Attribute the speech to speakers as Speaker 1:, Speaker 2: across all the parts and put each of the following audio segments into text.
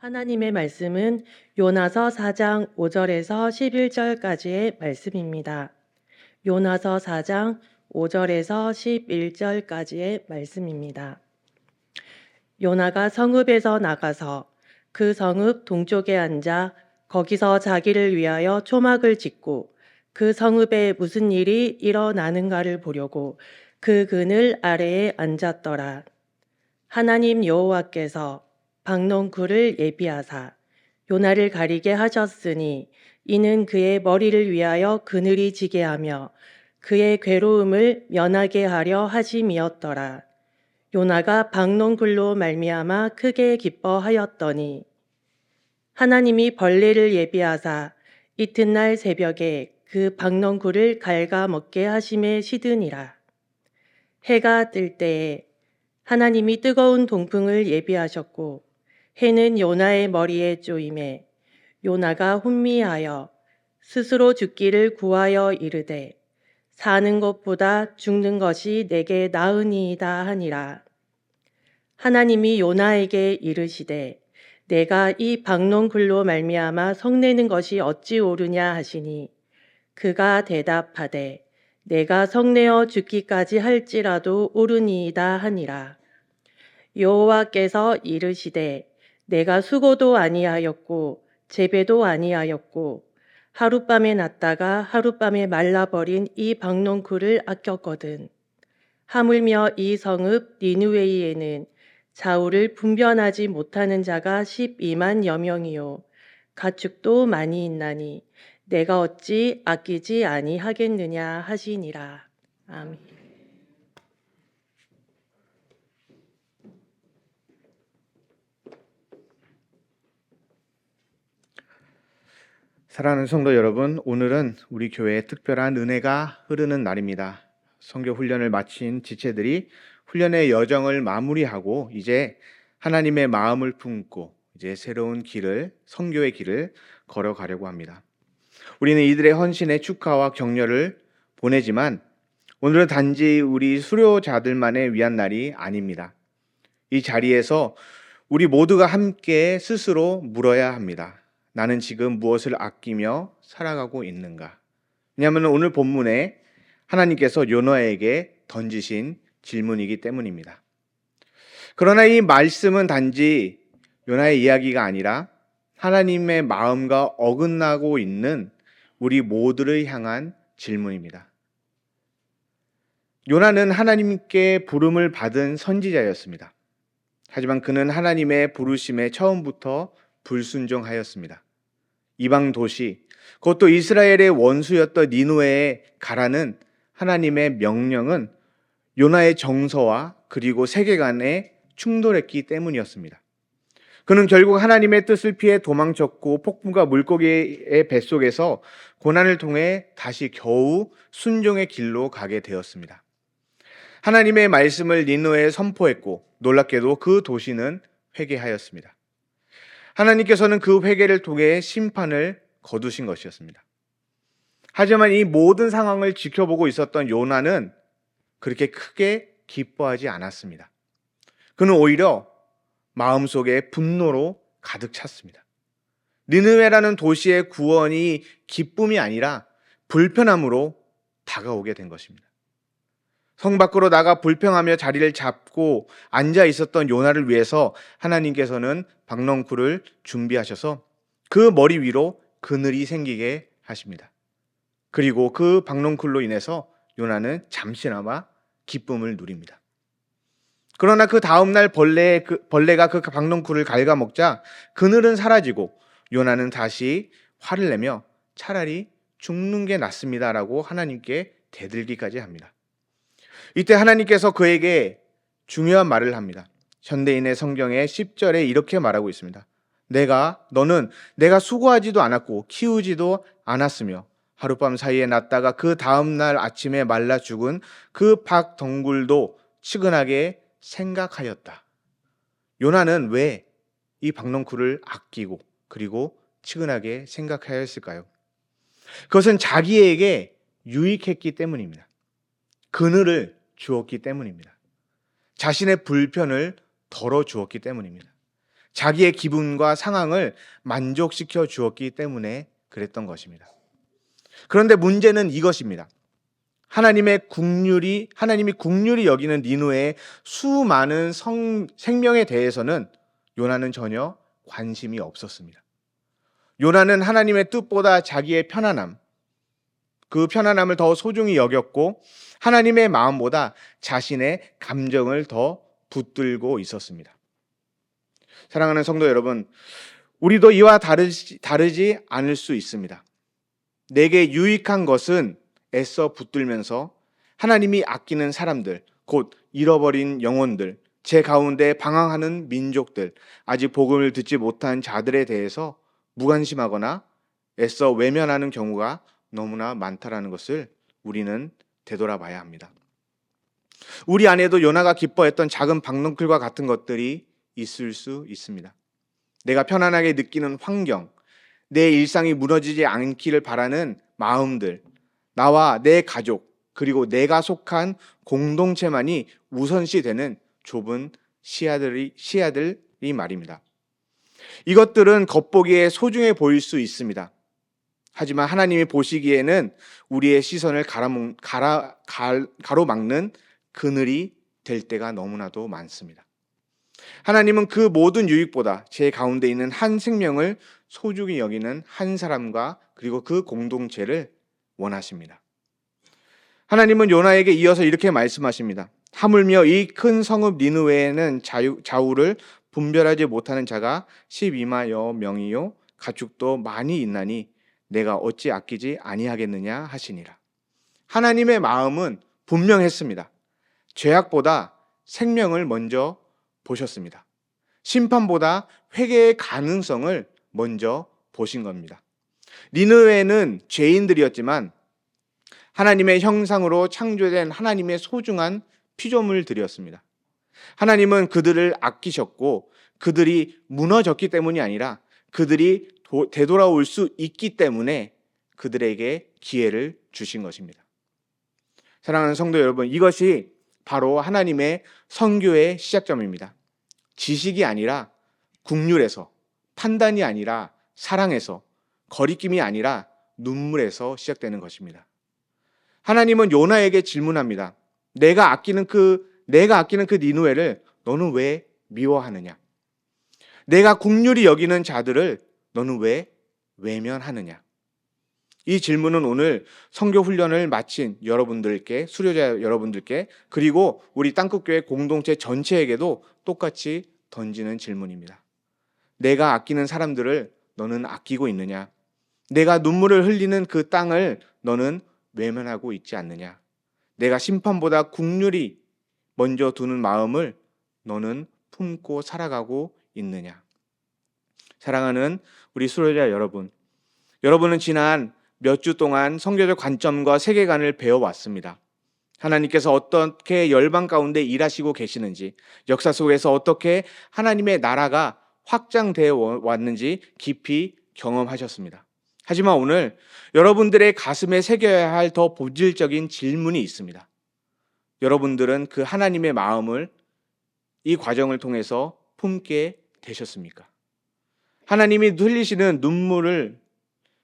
Speaker 1: 하나님의 말씀은 요나서 4장 5절에서 11절까지의 말씀입니다. 요나서 4장 5절에서 11절까지의 말씀입니다. 요나가 성읍에서 나가서 그 성읍 동쪽에 앉아 거기서 자기를 위하여 초막을 짓고 그 성읍에 무슨 일이 일어나는가를 보려고 그 그늘 아래에 앉았더라. 하나님 여호와께서 박농쿨을 예비하사 요나를 가리게 하셨으니 이는 그의 머리를 위하여 그늘이 지게 하며 그의 괴로움을 면하게 하려 하심이었더라. 요나가 박농쿨로 말미암아 크게 기뻐하였더니 하나님이 벌레를 예비하사 이튿날 새벽에 그 박농쿨을 갉아먹게 하심에 시드니라. 해가 뜰 때에 하나님이 뜨거운 동풍을 예비하셨고 해는 요나의 머리에 쪼임에 요나가 혼미하여 스스로 죽기를 구하여 이르되 사는 것보다 죽는 것이 내게 나으니이다 하니라. 하나님이 요나에게 이르시되 내가 이 박농쿨로 말미암아 성내는 것이 어찌 옳으냐 하시니 그가 대답하되 내가 성내어 죽기까지 할지라도 옳으니이다 하니라. 여호와께서 이르시되 내가 수고도 아니하였고 재배도 아니하였고 하룻밤에 났다가 하룻밤에 말라버린 이 박농쿨을 아꼈거든. 하물며 이 성읍 니느웨이에는 좌우를 분변하지 못하는 자가 12만 여명이요 가축도 많이 있나니 내가 어찌 아끼지 아니하겠느냐 하시니라. 아멘.
Speaker 2: 사랑하는 성도 여러분, 오늘은 우리 교회에 특별한 은혜가 흐르는 날입니다. 선교 훈련을 마친 지체들이 훈련의 여정을 마무리하고 이제 하나님의 마음을 품고 이제 새로운 길을, 선교의 길을 걸어가려고 합니다. 우리는 이들의 헌신에 축하와 격려를 보내지만 오늘은 단지 우리 수료자들만을 위한 날이 아닙니다. 이 자리에서 우리 모두가 함께 스스로 물어야 합니다. 나는 지금 무엇을 아끼며 살아가고 있는가? 왜냐하면 오늘 본문에 하나님께서 요나에게 던지신 질문이기 때문입니다. 그러나 이 말씀은 단지 요나의 이야기가 아니라 하나님의 마음과 어긋나고 있는 우리 모두를 향한 질문입니다. 요나는 하나님께 부름을 받은 선지자였습니다. 하지만 그는 하나님의 부르심에 처음부터 불순종하였습니다. 이방 도시, 그것도 이스라엘의 원수였던 니느웨에 가라는 하나님의 명령은 요나의 정서와 그리고 세계관에 충돌했기 때문이었습니다. 그는 결국 하나님의 뜻을 피해 도망쳤고 폭풍과 물고기의 뱃속에서 고난을 통해 다시 겨우 순종의 길로 가게 되었습니다. 하나님의 말씀을 니느웨에 선포했고 놀랍게도 그 도시는 회개하였습니다. 하나님께서는 그 회개를 통해 심판을 거두신 것이었습니다. 하지만 이 모든 상황을 지켜보고 있었던 요나는 그렇게 크게 기뻐하지 않았습니다. 그는 오히려 마음속에 분노로 가득 찼습니다. 니느웨라는 도시의 구원이 기쁨이 아니라 불편함으로 다가오게 된 것입니다. 성 밖으로 나가 불평하며 자리를 잡고 앉아 있었던 요나를 위해서 하나님께서는 박농쿨을 준비하셔서 그 머리 위로 그늘이 생기게 하십니다. 그리고 그 박농쿨로 인해서 요나는 잠시나마 기쁨을 누립니다. 그러나 그 다음날 벌레가 그 박농쿨을 갉아먹자 그늘은 사라지고 요나는 다시 화를 내며 차라리 죽는 게 낫습니다라고 하나님께 대들기까지 합니다. 이때 하나님께서 그에게 중요한 말을 합니다. 현대인의 성경의 10절에 이렇게 말하고 있습니다. 너는 내가 수고하지도 않았고 키우지도 않았으며 하룻밤 사이에 났다가 그 다음날 아침에 말라 죽은 그 박덩굴도 측은하게 생각하였다. 요나는 왜 이 박농쿨을 아끼고 그리고 측은하게 생각하였을까요? 그것은 자기에게 유익했기 때문입니다. 그늘을 주었기 때문입니다. 자신의 불편을 덜어주었기 때문입니다. 자기의 기분과 상황을 만족시켜 주었기 때문에 그랬던 것입니다. 그런데 문제는 이것입니다. 하나님이 국률이 여기는 니느웨의 수많은 생명에 대해서는 요나는 전혀 관심이 없었습니다. 요나는 하나님의 뜻보다 자기의 편안함, 그 편안함을 더 소중히 여겼고 하나님의 마음보다 자신의 감정을 더 붙들고 있었습니다. 사랑하는 성도 여러분, 우리도 이와 다르지 않을 수 있습니다. 내게 유익한 것은 애써 붙들면서 하나님이 아끼는 사람들, 곧 잃어버린 영혼들, 제 가운데 방황하는 민족들, 아직 복음을 듣지 못한 자들에 대해서 무관심하거나 애써 외면하는 경우가 너무나 많다라는 것을 우리는 되돌아봐야 합니다. 우리 안에도 요나가 기뻐했던 작은 박넝쿨과 같은 것들이 있을 수 있습니다. 내가 편안하게 느끼는 환경, 내 일상이 무너지지 않기를 바라는 마음들, 나와 내 가족, 그리고 내가 속한 공동체만이 우선시 되는 좁은 시야들이 말입니다. 이것들은 겉보기에 소중해 보일 수 있습니다. 하지만 하나님이 보시기에는 우리의 시선을 가로막는 그늘이 될 때가 너무나도 많습니다. 하나님은 그 모든 유익보다 제 가운데 있는 한 생명을 소중히 여기는 한 사람과 그리고 그 공동체를 원하십니다. 하나님은 요나에게 이어서 이렇게 말씀하십니다. 하물며 이 큰 성읍 니느웨에는 좌우를 분별하지 못하는 자가 12만여 명이요 가축도 많이 있나니 내가 어찌 아끼지 아니하겠느냐 하시니라. 하나님의 마음은 분명했습니다. 죄악보다 생명을 먼저 보셨습니다. 심판보다 회개의 가능성을 먼저 보신 겁니다. 니느웨는 죄인들이었지만 하나님의 형상으로 창조된 하나님의 소중한 피조물들이었습니다. 하나님은 그들을 아끼셨고 그들이 무너졌기 때문이 아니라 그들이 되돌아올 수 있기 때문에 그들에게 기회를 주신 것입니다. 사랑하는 성도 여러분, 이것이 바로 하나님의 선교의 시작점입니다. 지식이 아니라 국률에서, 판단이 아니라 사랑에서, 거리낌이 아니라 눈물에서 시작되는 것입니다. 하나님은 요나에게 질문합니다. 내가 아끼는 그 니느웨를 너는 왜 미워하느냐? 내가 국률이 여기는 자들을 너는 왜 외면하느냐? 이 질문은 오늘 선교 훈련을 마친 여러분들께, 수료자 여러분들께, 그리고 우리 땅끝교회 공동체 전체에게도 똑같이 던지는 질문입니다. 내가 아끼는 사람들을 너는 아끼고 있느냐? 내가 눈물을 흘리는 그 땅을 너는 외면하고 있지 않느냐? 내가 심판보다 국률이 먼저 두는 마음을 너는 품고 살아가고 있느냐? 사랑하는 우리 수료자 여러분, 여러분은 지난 몇 주 동안 선교적 관점과 세계관을 배워왔습니다. 하나님께서 어떻게 열방 가운데 일하시고 계시는지, 역사 속에서 어떻게 하나님의 나라가 확장되어 왔는지 깊이 경험하셨습니다. 하지만 오늘 여러분들의 가슴에 새겨야 할 더 본질적인 질문이 있습니다. 여러분들은 그 하나님의 마음을 이 과정을 통해서 품게 되셨습니까? 하나님이 흘리시는 눈물을,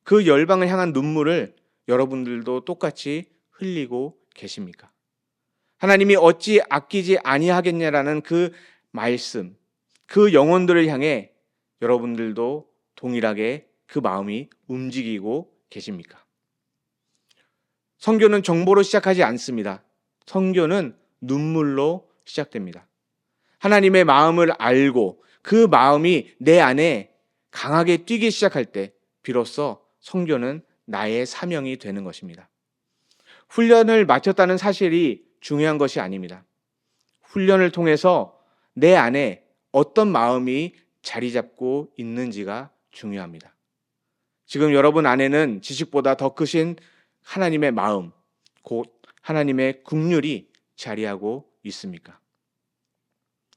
Speaker 2: 그 열방을 향한 눈물을 여러분들도 똑같이 흘리고 계십니까? 하나님이 어찌 아끼지 아니하겠냐라는 그 말씀, 그 영혼들을 향해 여러분들도 동일하게 그 마음이 움직이고 계십니까? 선교는 정보로 시작하지 않습니다. 선교는 눈물로 시작됩니다. 하나님의 마음을 알고 그 마음이 내 안에 강하게 뛰기 시작할 때 비로소 선교는 나의 사명이 되는 것입니다. 훈련을 마쳤다는 사실이 중요한 것이 아닙니다. 훈련을 통해서 내 안에 어떤 마음이 자리 잡고 있는지가 중요합니다. 지금 여러분 안에는 지식보다 더 크신 하나님의 마음, 곧 하나님의 긍휼이 자리하고 있습니까?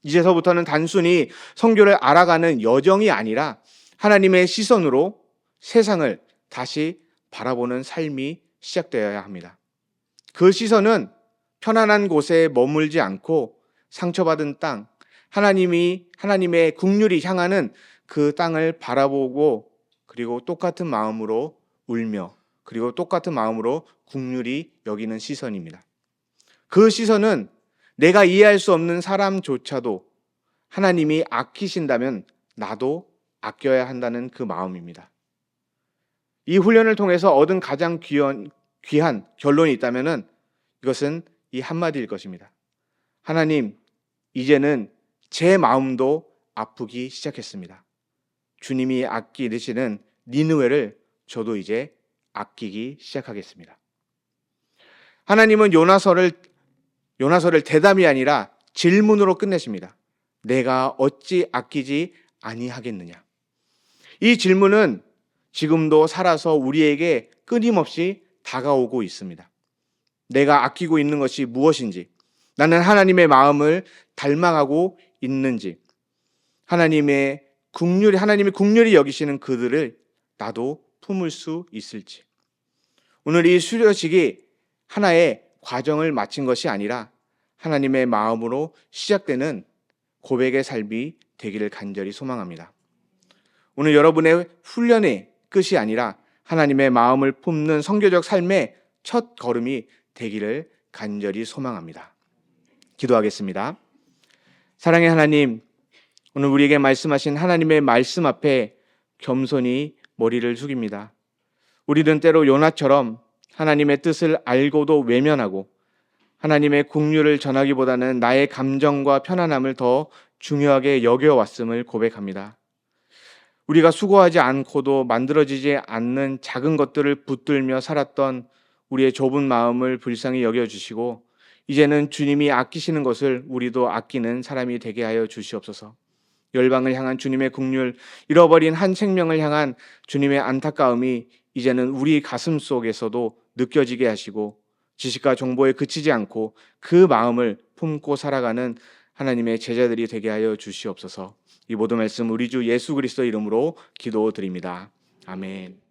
Speaker 2: 이제서부터는 단순히 선교를 알아가는 여정이 아니라 하나님의 시선으로 세상을 다시 바라보는 삶이 시작되어야 합니다. 그 시선은 편안한 곳에 머물지 않고 상처받은 땅, 하나님의 국률이 향하는 그 땅을 바라보고 그리고 똑같은 마음으로 울며 그리고 똑같은 마음으로 국률이 여기는 시선입니다. 그 시선은 내가 이해할 수 없는 사람조차도 하나님이 아끼신다면 나도 아껴야 한다는 그 마음입니다. 이 훈련을 통해서 얻은 가장 귀한 결론이 있다면 이것은 이 한마디일 것입니다. 하나님, 이제는 제 마음도 아프기 시작했습니다. 주님이 아끼시는 니느웨를 저도 이제 아끼기 시작하겠습니다. 하나님은 요나서를 대담이 아니라 질문으로 끝내십니다. 내가 어찌 아끼지 아니하겠느냐. 이 질문은 지금도 살아서 우리에게 끊임없이 다가오고 있습니다. 내가 아끼고 있는 것이 무엇인지, 나는 하나님의 마음을 닮아가고 있는지, 하나님의 국률이 여기시는 그들을 나도 품을 수 있을지. 오늘 이 수료식이 하나의 과정을 마친 것이 아니라 하나님의 마음으로 시작되는 고백의 삶이 되기를 간절히 소망합니다. 오늘 여러분의 훈련의 끝이 아니라 하나님의 마음을 품는 선교적 삶의 첫 걸음이 되기를 간절히 소망합니다. 기도하겠습니다. 사랑의 하나님, 오늘 우리에게 말씀하신 하나님의 말씀 앞에 겸손히 머리를 숙입니다. 우리는 때로 요나처럼 하나님의 뜻을 알고도 외면하고 하나님의 국률을 전하기보다는 나의 감정과 편안함을 더 중요하게 여겨왔음을 고백합니다. 우리가 수고하지 않고도 만들어지지 않는 작은 것들을 붙들며 살았던 우리의 좁은 마음을 불쌍히 여겨주시고 이제는 주님이 아끼시는 것을 우리도 아끼는 사람이 되게 하여 주시옵소서. 열방을 향한 주님의 국률, 잃어버린 한 생명을 향한 주님의 안타까움이 이제는 우리 가슴 속에서도 느껴지게 하시고 지식과 정보에 그치지 않고 그 마음을 품고 살아가는 하나님의 제자들이 되게 하여 주시옵소서. 이 모든 말씀 우리 주 예수 그리스도 이름으로 기도드립니다. 아멘.